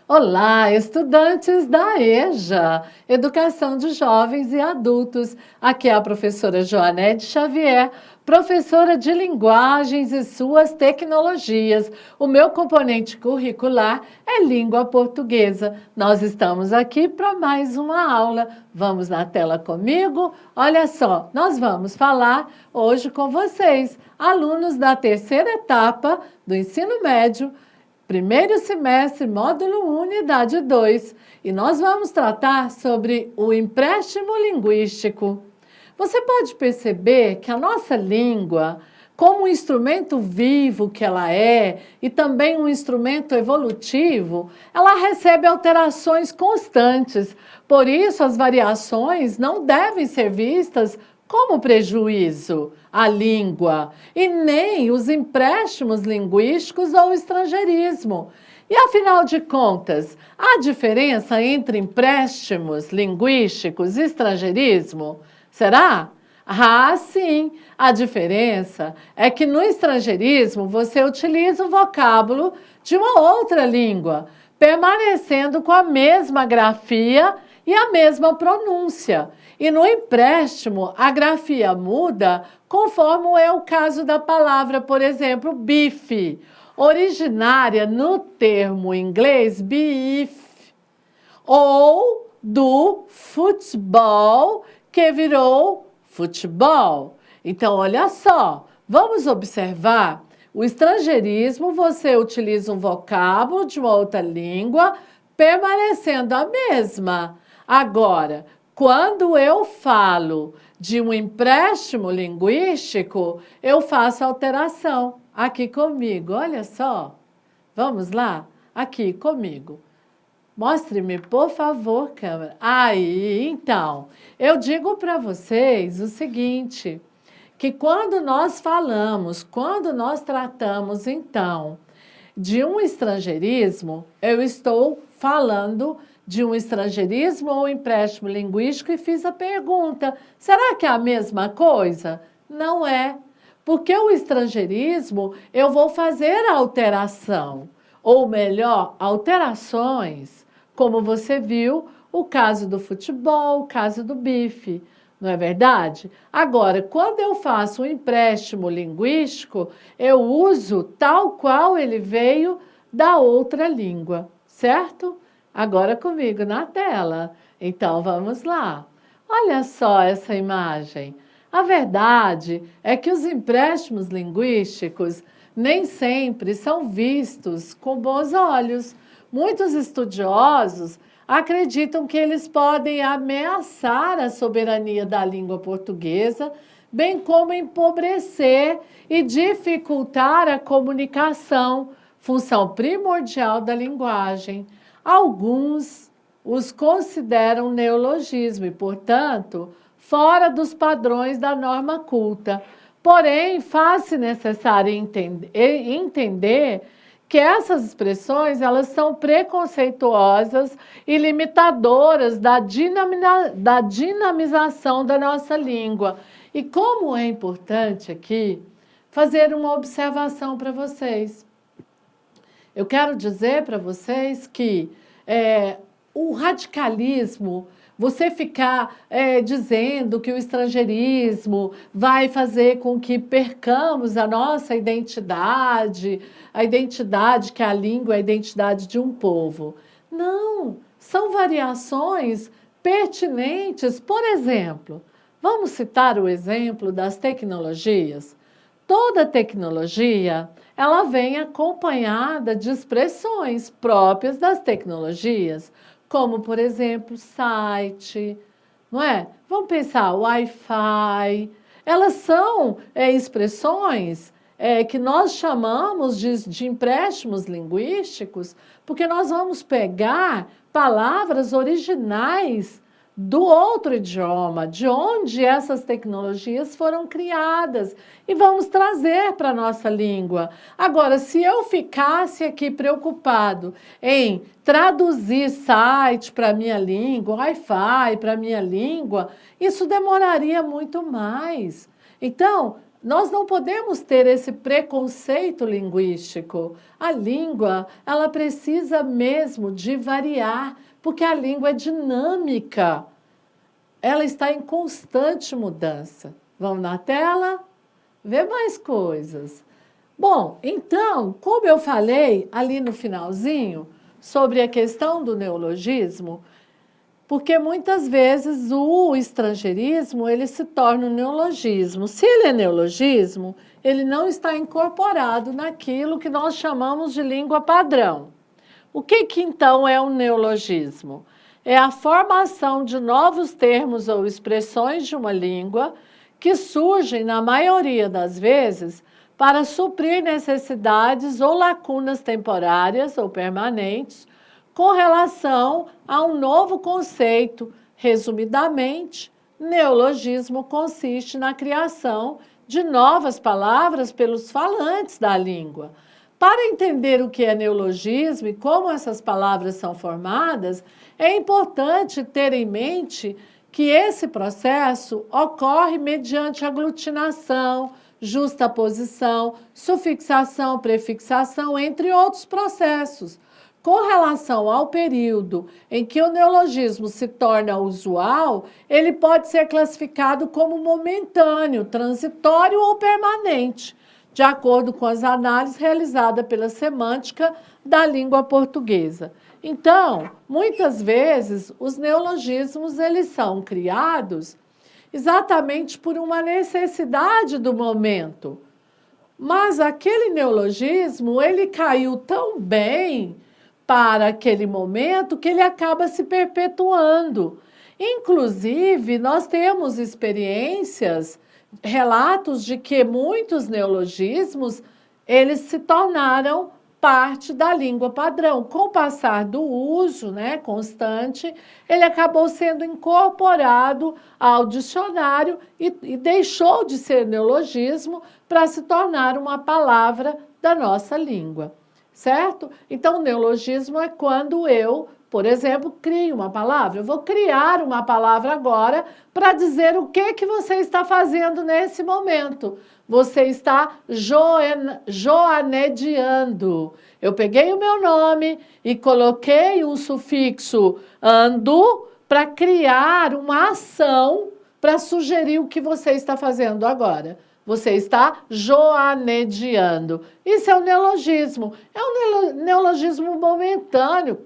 Olá, estudantes da EJA, Educação de Jovens e Adultos. Aqui é a professora Joanete Xavier, professora de Linguagens e suas tecnologias. O meu componente curricular é língua portuguesa. Nós estamos aqui para mais uma aula. Vamos na tela comigo? Olha só, nós vamos falar hoje com vocês, alunos da terceira etapa do ensino médio, primeiro semestre, módulo 1, unidade 2, e nós vamos tratar sobre o empréstimo linguístico. Você pode perceber que a nossa língua, como um instrumento vivo que ela é, e também um instrumento evolutivo, ela recebe alterações constantes. Por isso, as variações não devem ser vistas como prejuízo à língua, e nem os empréstimos linguísticos ou estrangeirismo. E, afinal de contas, há diferença entre empréstimos linguísticos e estrangeirismo? Será? Ah, sim! A diferença é que no estrangeirismo você utiliza o vocábulo de uma outra língua, permanecendo com a mesma grafia e a mesma pronúncia. E no empréstimo, a grafia muda conforme é o caso da palavra, por exemplo, bife, originária no termo inglês beef, ou do futebol, que virou futebol. Então, olha só, vamos observar. O estrangeirismo, você utiliza um vocábulo de uma outra língua, permanecendo a mesma. Agora, quando eu falo de um empréstimo linguístico, eu faço alteração. Aqui comigo, olha só. Vamos lá? Aqui comigo. Mostre-me, por favor, câmera. Aí, então, eu digo para vocês o seguinte, que quando nós falamos, quando nós tratamos, então, de um estrangeirismo, eu estou falando de um estrangeirismo ou empréstimo linguístico e fiz a pergunta, será que é a mesma coisa? Não é, porque o estrangeirismo eu vou fazer a alteração, ou melhor, alterações, como você viu, o caso do futebol, o caso do bife. Não é verdade? Agora, quando eu faço um empréstimo linguístico, eu uso tal qual ele veio da outra língua, certo? Agora comigo na tela. Então, vamos lá. Olha só essa imagem. A verdade é que os empréstimos linguísticos nem sempre são vistos com bons olhos. Muitos estudiosos acreditam que eles podem ameaçar a soberania da língua portuguesa, bem como empobrecer e dificultar a comunicação, função primordial da linguagem. Alguns os consideram neologismo e, portanto, fora dos padrões da norma culta. Porém, faz-se necessário entender que essas expressões elas são preconceituosas e limitadoras da dinamização da nossa língua. E como é importante aqui fazer uma observação para vocês. Eu quero dizer para vocês que o radicalismo, você ficar dizendo que o estrangeirismo vai fazer com que percamos a nossa identidade, a identidade que a língua é a identidade de um povo. Não, são variações pertinentes. Por exemplo, vamos citar o exemplo das tecnologias. Toda tecnologia, ela vem acompanhada de expressões próprias das tecnologias, como, por exemplo, site, não é? Vamos pensar, Wi-Fi. Elas são expressões que nós chamamos de empréstimos linguísticos, porque nós vamos pegar palavras originais do outro idioma, de onde essas tecnologias foram criadas, e vamos trazer para a nossa língua. Agora, se eu ficasse aqui preocupado em traduzir site para a minha língua, Wi-Fi para a minha língua, isso demoraria muito mais. Então, Nós não podemos ter esse preconceito linguístico. A língua, ela precisa mesmo de variar, porque a língua é dinâmica. Ela está em constante mudança. Vamos na tela? Ver mais coisas. Bom, então, como eu falei ali no finalzinho, sobre a questão do neologismo, porque muitas vezes o estrangeirismo ele se torna um neologismo. Se ele é neologismo, ele não está incorporado naquilo que nós chamamos de língua padrão. O que então é um neologismo? É a formação de novos termos ou expressões de uma língua que surgem, na maioria das vezes, para suprir necessidades ou lacunas temporárias ou permanentes com relação a um novo conceito. Resumidamente, neologismo consiste na criação de novas palavras pelos falantes da língua. Para entender o que é neologismo e como essas palavras são formadas, é importante ter em mente que esse processo ocorre mediante aglutinação, justaposição, sufixação, prefixação, entre outros processos. Com relação ao período em que o neologismo se torna usual, ele pode ser classificado como momentâneo, transitório ou permanente, de acordo com as análises realizadas pela semântica da língua portuguesa. Então, muitas vezes, os neologismos eles são criados exatamente por uma necessidade do momento. Mas aquele neologismo, ele caiu tão bem para aquele momento que ele acaba se perpetuando. Inclusive, nós temos experiências, relatos de que muitos neologismos, eles se tornaram parte da língua padrão. Com o passar do uso, né, constante, ele acabou sendo incorporado ao dicionário e deixou de ser neologismo para se tornar uma palavra da nossa língua, certo? Então, neologismo é quando eu, por exemplo, crio uma palavra. Eu vou criar uma palavra agora para dizer o que você está fazendo nesse momento. Você está joanediando. Eu peguei o meu nome e coloquei um sufixo ando para criar uma ação para sugerir o que você está fazendo agora. Você está joanediando. Isso é um neologismo. É um neologismo momentâneo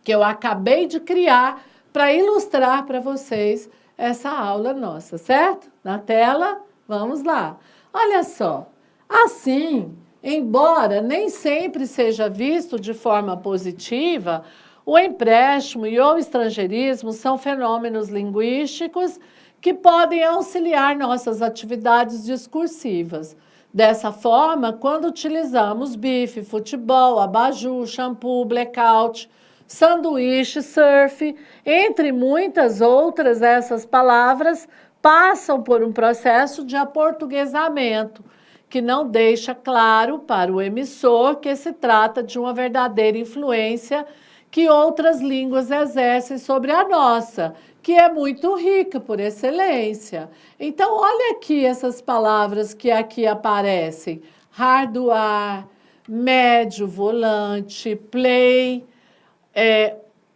que eu acabei de criar para ilustrar para vocês essa aula nossa, certo? Na tela, vamos lá. Olha só, assim, embora nem sempre seja visto de forma positiva, o empréstimo e o estrangeirismo são fenômenos linguísticos que podem auxiliar nossas atividades discursivas. Dessa forma, quando utilizamos bife, futebol, abajur, shampoo, blackout, sanduíche, surf, entre muitas outras, essas palavras passam por um processo de aportuguesamento, que não deixa claro para o emissor que se trata de uma verdadeira influência que outras línguas exercem sobre a nossa, que é muito rica por excelência. Então, olha aqui essas palavras que aqui aparecem: hardware, médio, volante, play,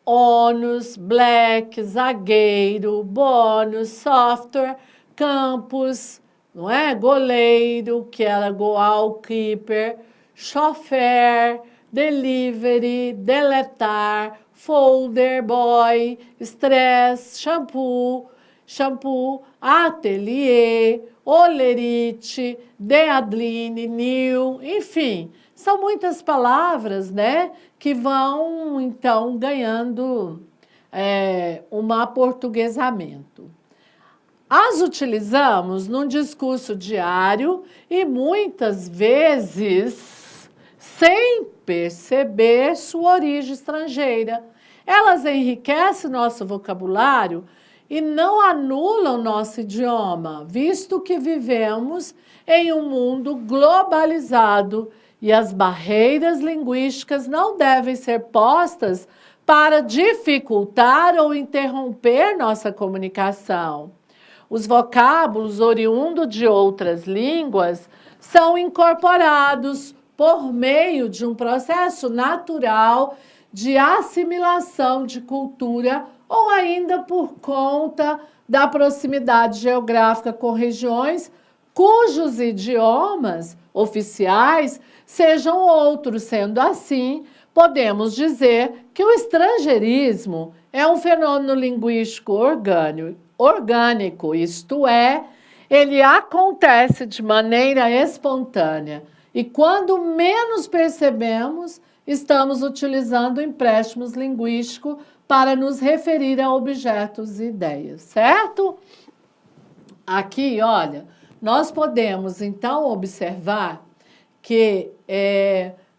ônus, black, zagueiro, bônus, software, campus, não é? Goleiro, que era goalkeeper, chofer, delivery, deletar, folder, boy, stress, shampoo, ateliê, olerite, deadline, new, enfim, são muitas palavras, né, que vão, então, ganhando um aportuguesamento. As utilizamos num discurso diário e muitas vezes sem perceber sua origem estrangeira. Elas enriquecem nosso vocabulário e não anulam nosso idioma, visto que vivemos em um mundo globalizado e as barreiras linguísticas não devem ser postas para dificultar ou interromper nossa comunicação. os vocábulos oriundos de outras línguas são incorporados por meio de um processo natural de assimilação de cultura ou ainda por conta da proximidade geográfica com regiões cujos idiomas oficiais sejam outros. Sendo assim, podemos dizer que o estrangeirismo é um fenômeno linguístico orgânico, isto é, ele acontece de maneira espontânea. E quando menos percebemos, estamos utilizando empréstimos linguísticos para nos referir a objetos e ideias, certo? Aqui, olha, nós podemos então observar que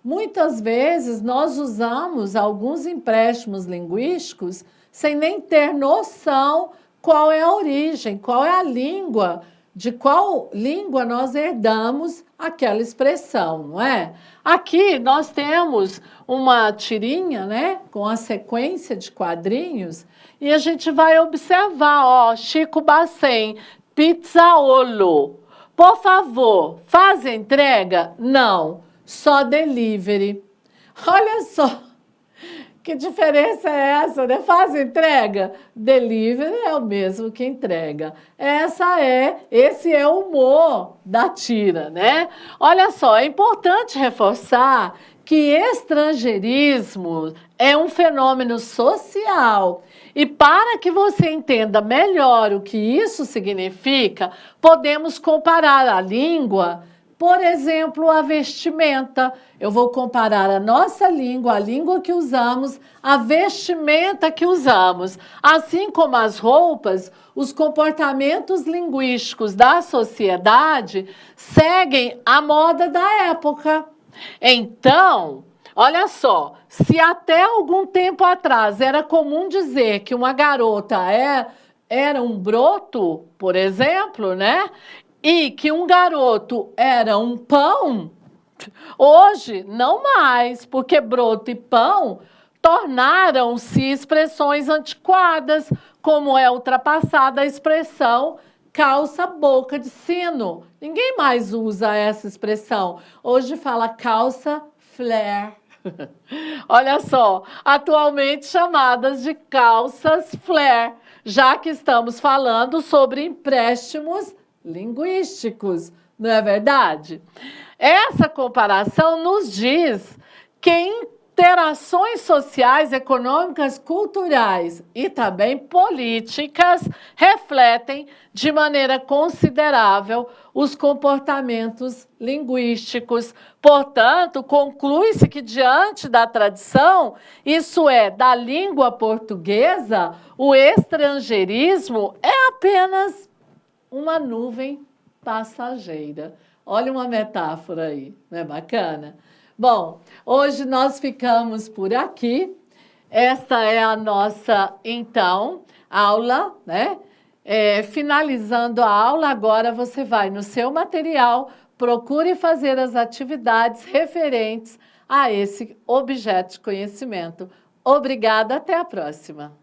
muitas vezes nós usamos alguns empréstimos linguísticos sem nem ter noção qual é a origem, qual é a língua, de qual língua nós herdamos aquela expressão, não é? Aqui nós temos uma tirinha, né, com a sequência de quadrinhos, e a gente vai observar, ó, Chico Bacen, Pizzaolo. Por favor, faz entrega? Não, só delivery. Olha só, que diferença é essa, né? Faz entrega? Delivery é o mesmo que entrega. Esse é o humor da tira, né? Olha só, é importante reforçar que estrangeirismo é um fenômeno social. E para que você entenda melhor o que isso significa, podemos comparar a língua, por exemplo, a vestimenta. Eu vou comparar a nossa língua, a língua que usamos, a vestimenta que usamos. Assim como as roupas, os comportamentos linguísticos da sociedade seguem a moda da época. Então, olha só, se até algum tempo atrás era comum dizer que uma garota era um broto, por exemplo, né? E que um garoto era um pão, hoje não mais, porque broto e pão tornaram-se expressões antiquadas, como é ultrapassada a expressão calça boca de sino. Ninguém mais usa essa expressão. Hoje fala calça flare. Olha só, atualmente chamadas de calças flare, já que estamos falando sobre empréstimos linguísticos, não é verdade? Essa comparação nos diz que interações sociais, econômicas, culturais e também políticas refletem de maneira considerável os comportamentos linguísticos. Portanto, conclui-se que diante da tradição, isso é, da língua portuguesa, o estrangeirismo é apenas uma nuvem passageira. Olha uma metáfora aí, não é bacana? Bom, hoje nós ficamos por aqui. Esta é a nossa, então, aula, né? Finalizando a aula, agora você vai no seu material, procure fazer as atividades referentes a esse objeto de conhecimento. Obrigada, até a próxima.